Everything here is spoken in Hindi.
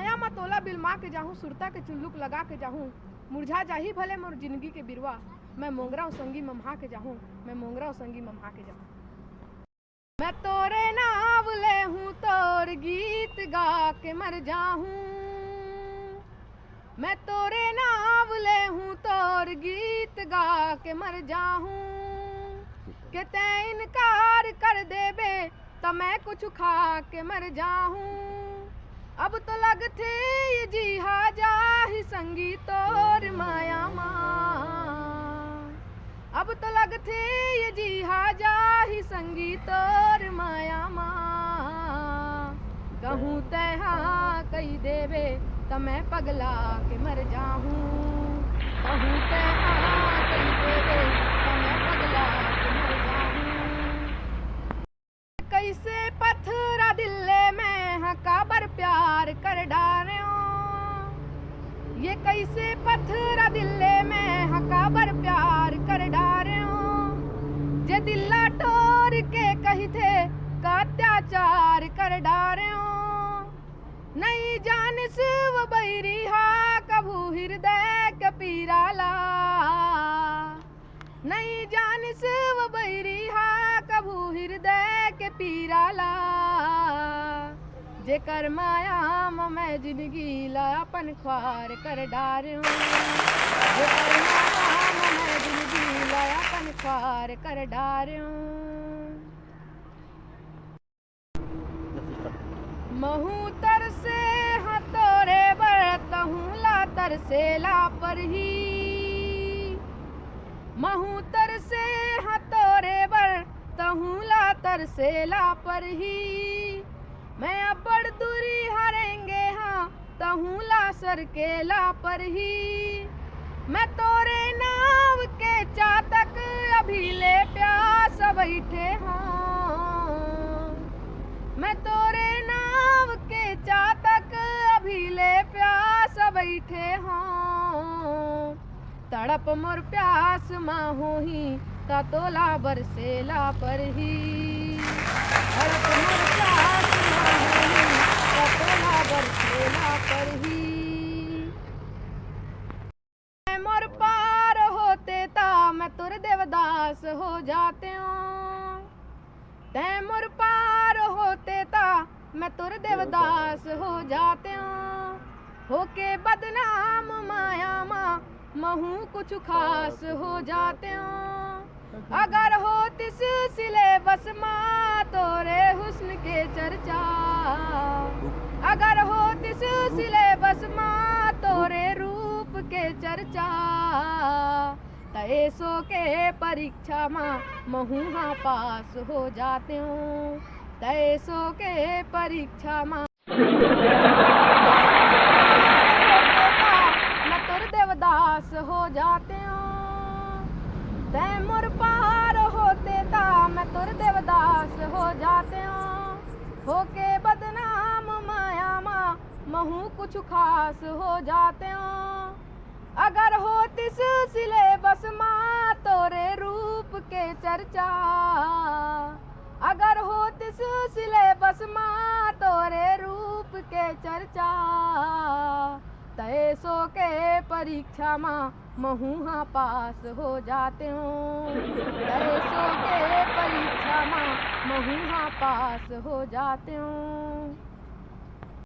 माया मतोला बिलमा के जाहूँ, सुरता के चुल्लुक लगा के जाहूँ, मुरझा जाही भले मोर जिंदगी के बिरवा, मैं मोंगरा संगी ममहा के जाहूँ, मैं मोंगरा संगी ममहा के जाहूँ। मैं तोरे नाव ले हूँ तोर गीत गा के मर जाहूँ, मैं तोरे नाव ले हूँ तोर गीत गा के मर जाहूँ, कि तै इनकार कर देबे तो मैं कुछ खा के मर जाहूँ। अब तो लगथे ये जी जाही संगी तोर माया माँ, अब तो लगथे ये जी जाही संगी तोर माया माँ। कहूँ तै हाँ कही देवे तो मैं पगला के मर जाहूँ, कहूँ तै हाँ कही देवे तो मैं पगला के मर जाहूँ। कैसे पथरा दिले में हकाबर प्यार कर डार्यो, ये कैसे पथरा दिले में हकाबर प्यार कर डार्यो, जे दिल्ला टोर के कही थे का अत्याचार कर डार्यो। नहीं जान शिव बैरी हा कभू हृदय के पीराला, नहीं जान शिव बैरी हा कभू हृदय के पीराला, जेकर माया मैं जिंदगी ला अपन ख्वार कर डार्यो, जेकर माया मैं जिंदगी ला अपन ख्वार कर डार्यो। महू तर से हाँ तोरे बरतहूँ ला तर से ला पर ही, महू तर से हाँ तोरे बरतहूँ ला तर से ला पर ही, मैं अब बड़ दूरी हारेंगे हाँ तहूँ ला सर के ला पर ही। मैं तोरे नाव के चातक अभी ले प्यास बैठे हाँ, मैं तोरे नाव के चातक अभी ले प्यास बैठे हाँ। तड़प मोर प्यास माँ हो ही ता तोला बरसेला पर ही, तड़प मोर प्यास माँ हो ही ता तोला बरसेला पर ही। मैं मोर पार होते ता मैं तुर देवदास हो जाते हूँ, तै मोर पार होते ता मैं तुर देवदास हो जाते हूँ। होके बदनाम माया माँ महू कुछ खास हो जाते हूँ। अगर हो तिस सिले बस माँ तोरे हुस्न के चर्चा, अगर हो तिस सिले बस माँ तोरे रूप के चर्चा, तैसो के परीक्षा माँ महू हाँ पास हो जाते हूँ, तैसो के परीक्षा माँ मैं तुर देवदास हो जाते हूँ, तै मोर पार होते ता मैं तुर देवदास हो जाते हूँ। होके बदनाम माया माँ महू कुछ खास हो जाते हूँ। अगर हो तिस सिले बस माँ तोरे रूप के चर्चा, अगर हो तिस सिले बस माँ तोरे रूप के चर्चा, तैसो के परीक्षा माँ महू हाँ पास हो जाते हूँ, तैसो के परीक्षा माँ महू हाँ पास हो जाते हूँ।